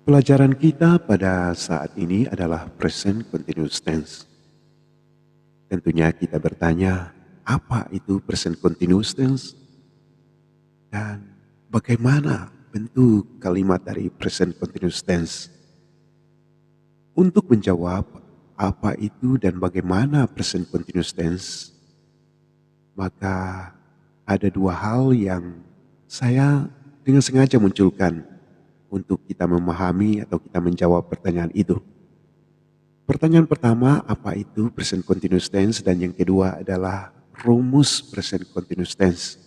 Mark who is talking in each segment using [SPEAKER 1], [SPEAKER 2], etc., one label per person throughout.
[SPEAKER 1] Pelajaran kita pada saat ini adalah present continuous tense. Tentunya kita bertanya, apa itu present continuous tense? Dan bagaimana bentuk kalimat dari present continuous tense? Untuk menjawab apa itu dan bagaimana present continuous tense, maka ada dua hal yang saya dengan sengaja munculkan untuk kita memahami atau kita menjawab pertanyaan itu. Pertanyaan pertama, apa itu present continuous tense? Dan yang kedua adalah rumus present continuous tense.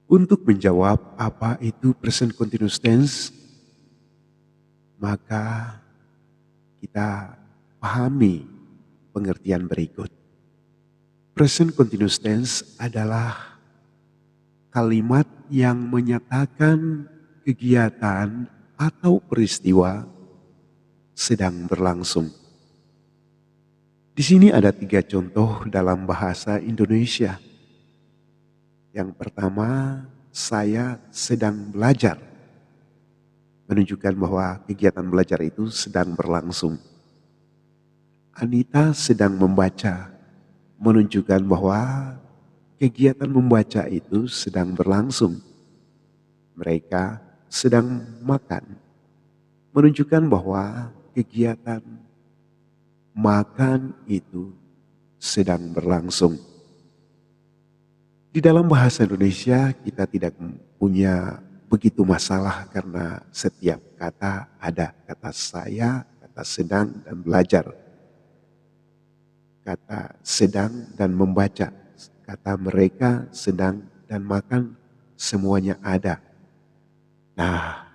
[SPEAKER 1] Untuk menjawab apa itu present continuous tense, maka kita pahami pengertian berikut. Present continuous tense adalah kalimat yang menyatakan kegiatan atau peristiwa sedang berlangsung. Di sini ada 3 contoh dalam bahasa Indonesia. Yang pertama, saya sedang belajar. Menunjukkan bahwa kegiatan belajar itu sedang berlangsung. Anita sedang membaca. Menunjukkan bahwa kegiatan membaca itu sedang berlangsung. Mereka sedang makan. Menunjukkan bahwa kegiatan makan itu sedang berlangsung. Di dalam bahasa Indonesia kita tidak punya begitu masalah karena setiap kata ada kata saya, kata sedang dan belajar. Kata sedang dan membaca, kata mereka sedang dan makan semuanya ada. Nah,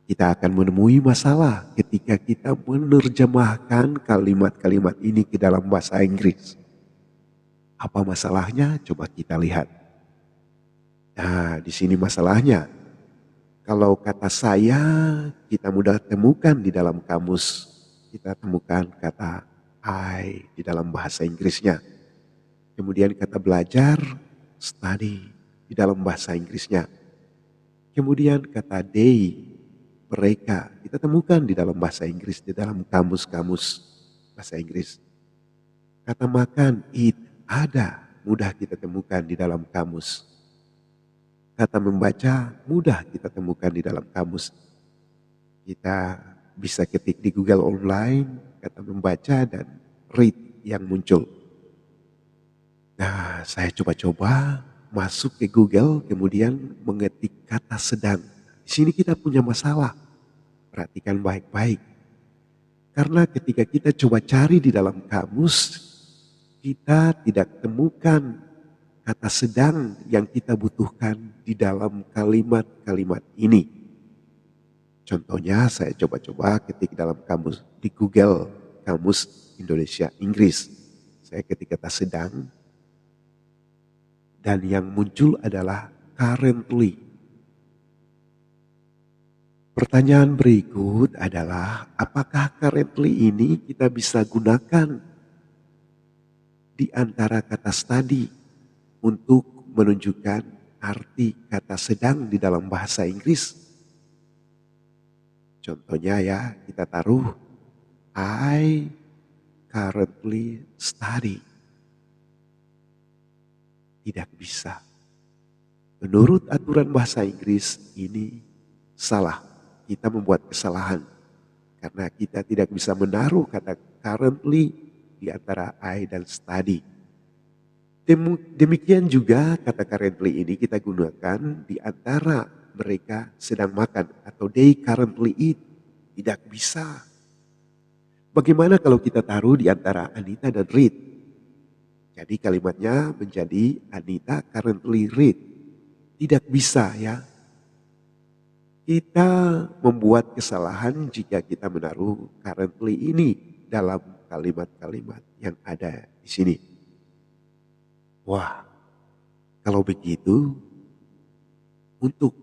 [SPEAKER 1] kita akan menemui masalah ketika kita menerjemahkan kalimat-kalimat ini ke dalam bahasa Inggris. Apa masalahnya? Coba kita lihat. Nah, di sini masalahnya. Kalau kata saya kita mudah temukan di dalam kamus. Kita temukan kata I di dalam bahasa Inggrisnya. Kemudian kata belajar, study di dalam bahasa Inggrisnya. Kemudian kata they, mereka, kita temukan di dalam bahasa Inggris, di dalam kamus-kamus bahasa Inggris. Kata makan, eat, ada, mudah kita temukan di dalam kamus. Kata membaca, mudah kita temukan di dalam kamus. Kita bisa ketik di Google online, kata membaca dan read yang muncul. Nah, saya coba-coba masuk ke Google, kemudian mengetik kata sedang. Di sini kita punya masalah. Perhatikan baik-baik. Karena ketika kita coba cari di dalam kamus, kita tidak temukan kata sedang yang kita butuhkan di dalam kalimat-kalimat ini. Contohnya saya coba-coba ketik dalam kamus di Google, kamus Indonesia Inggris. Saya ketik kata sedang dan yang muncul adalah currently. Pertanyaan berikut adalah apakah currently ini kita bisa gunakan di antara kata study untuk menunjukkan arti kata sedang di dalam bahasa Inggris. Contohnya ya, kita taruh I currently study. Tidak bisa. Menurut aturan bahasa Inggris ini salah. Kita membuat kesalahan. Karena kita tidak bisa menaruh kata currently di antara I dan study. Demikian juga kata currently ini kita gunakan di antara mereka sedang makan atau they currently eat. Tidak bisa. Bagaimana kalau kita taruh di antara Anita dan read? Jadi kalimatnya menjadi Anita currently read. Tidak bisa ya. Kita membuat kesalahan jika kita menaruh currently ini dalam kalimat-kalimat yang ada di sini. Wah, kalau begitu untuk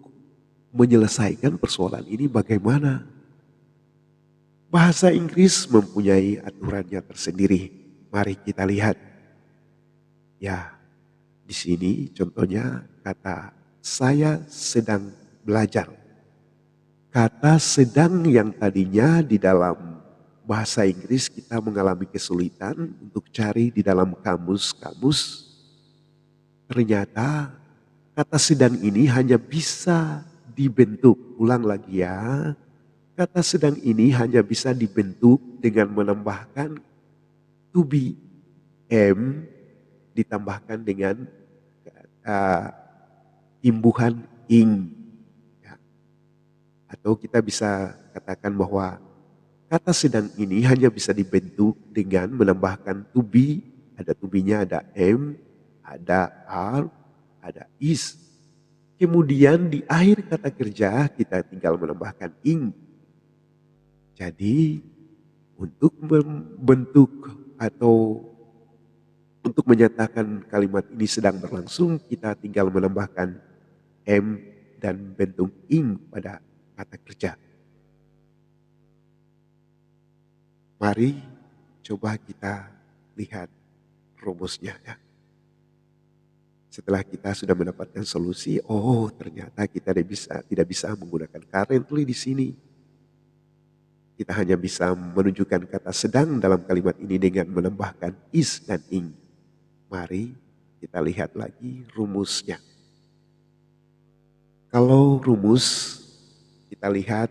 [SPEAKER 1] menyelesaikan persoalan ini bagaimana? Bahasa Inggris mempunyai aturannya tersendiri. Mari kita lihat. Ya, di sini contohnya kata saya sedang belajar. kata sedang yang tadinya di dalam bahasa Inggris kita mengalami kesulitan untuk cari di dalam kamus-kamus, ternyata kata sedang ini hanya bisa dibentuk, ulang lagi ya. Kata sedang ini hanya bisa dibentuk dengan menambahkan to be, am, ditambahkan dengan uh, imbuhan ing. Ya. Atau kita bisa katakan bahwa kata sedang ini hanya bisa dibentuk dengan menambahkan to be, ada to be-nya, ada am, ada are, ada is. Kemudian di akhir kata kerja kita tinggal menambahkan ing. Jadi untuk membentuk atau untuk menyatakan kalimat ini sedang berlangsung, kita tinggal menambahkan am dan bentuk ing pada kata kerja. Mari coba kita lihat rumusnya ya. Setelah kita sudah mendapatkan solusi, oh ternyata kita tidak bisa menggunakan currently di sini. Kita hanya bisa menunjukkan kata sedang dalam kalimat ini dengan menambahkan is dan ing. Mari kita lihat lagi rumusnya. Kalau rumus kita lihat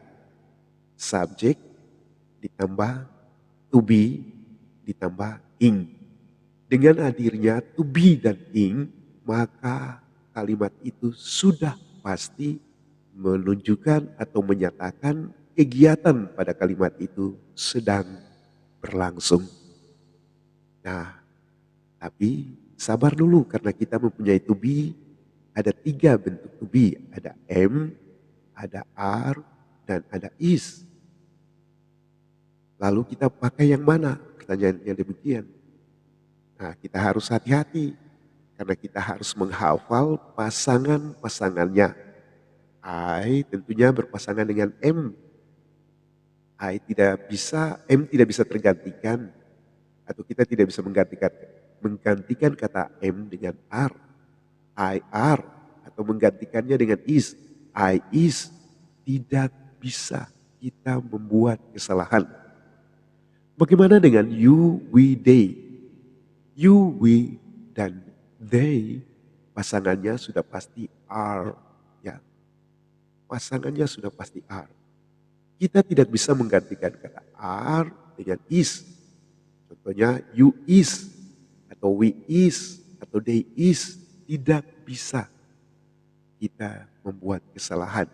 [SPEAKER 1] subjek ditambah to be ditambah ing. Dengan hadirnya to be dan ing, maka kalimat itu sudah pasti menunjukkan atau menyatakan kegiatan pada kalimat itu sedang berlangsung. Nah, tapi sabar dulu karena kita mempunyai to be, ada 3 bentuk to be, ada am, ada are, dan ada is. Lalu kita pakai yang mana? Pertanyaannya demikian. Nah, kita harus hati-hati karena kita harus menghafal pasangan-pasangannya. I tentunya berpasangan dengan M. M tidak bisa tergantikan atau kita tidak bisa menggantikan kata M dengan are. I are atau menggantikannya dengan is. I is, tidak bisa kita membuat kesalahan. Bagaimana dengan you, we, they? You, we, dan they pasangannya sudah pasti are. Ya. Pasangannya sudah pasti are. Kita tidak bisa menggantikan kata are dengan is. Contohnya you is atau we is atau they is, tidak bisa kita membuat kesalahan.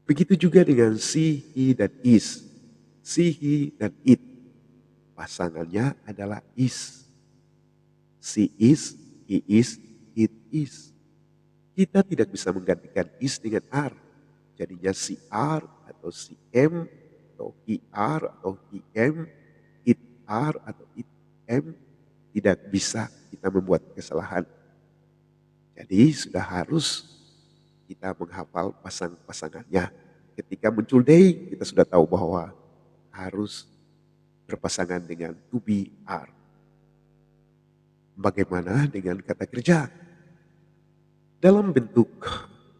[SPEAKER 1] Begitu juga dengan she, he, dan is. She, he, dan it. Pasangannya adalah is. She is, he is, it is. Kita tidak bisa menggantikan is dengan are. Jadinya si are atau si am atau he are atau he am, it are atau it am, tidak bisa kita membuat kesalahan. Jadi sudah harus kita menghafal pasangannya. Ketika muncul they, kita sudah tahu bahwa harus berpasangan dengan to be, are. Bagaimana dengan kata kerja? Dalam bentuk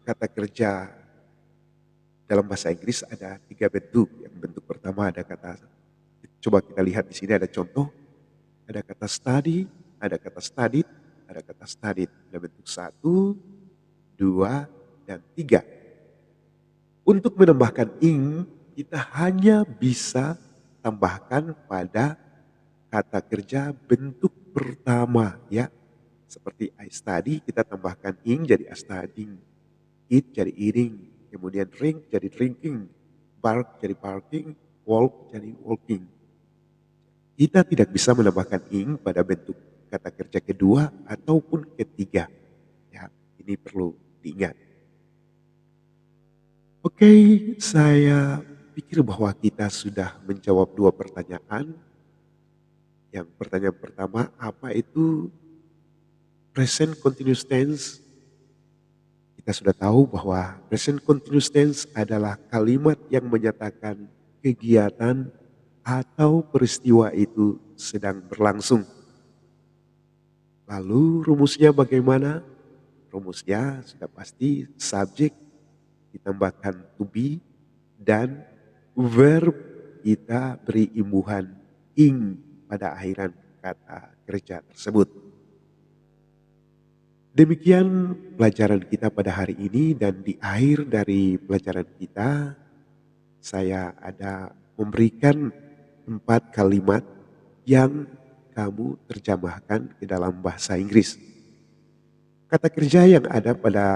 [SPEAKER 1] kata kerja dalam bahasa Inggris ada 3 bentuk. Yang bentuk pertama ada kata, coba kita lihat di sini ada contoh. Ada kata study, ada kata studied, ada kata studied. Ada bentuk 1, 2, dan 3. Untuk menambahkan ing, kita hanya bisa tambahkan pada kata kerja bentuk pertama ya. Seperti I study, kita tambahkan ing jadi I studying. Eat jadi eating. Kemudian drink jadi drinking. Bark jadi barking. Walk jadi walking. Kita tidak bisa menambahkan ing pada bentuk kata kerja kedua ataupun ketiga. Ya, ini perlu diingat. Oke, saya pikir bahwa kita sudah menjawab 2 pertanyaan. Yang pertanyaan pertama, apa itu present continuous tense? Kita sudah tahu bahwa present continuous tense adalah kalimat yang menyatakan kegiatan atau peristiwa itu sedang berlangsung. Lalu rumusnya bagaimana? Rumusnya sudah pasti subjek ditambahkan to be, dan verb kita beri imbuhan ing pada akhiran kata kerja tersebut. Demikian pelajaran kita pada hari ini, dan di akhir dari pelajaran kita saya ada memberikan 4 kalimat yang kamu terjemahkan ke dalam bahasa Inggris. Kata kerja yang ada pada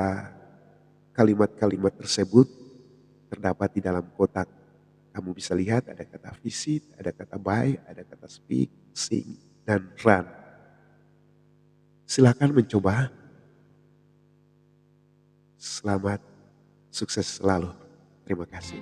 [SPEAKER 1] kalimat-kalimat tersebut terdapat di dalam kotak. Kamu bisa lihat ada kata visit, ada kata buy, ada kata speak, sing, dan run. Silakan mencoba. Selamat sukses selalu. Terima kasih.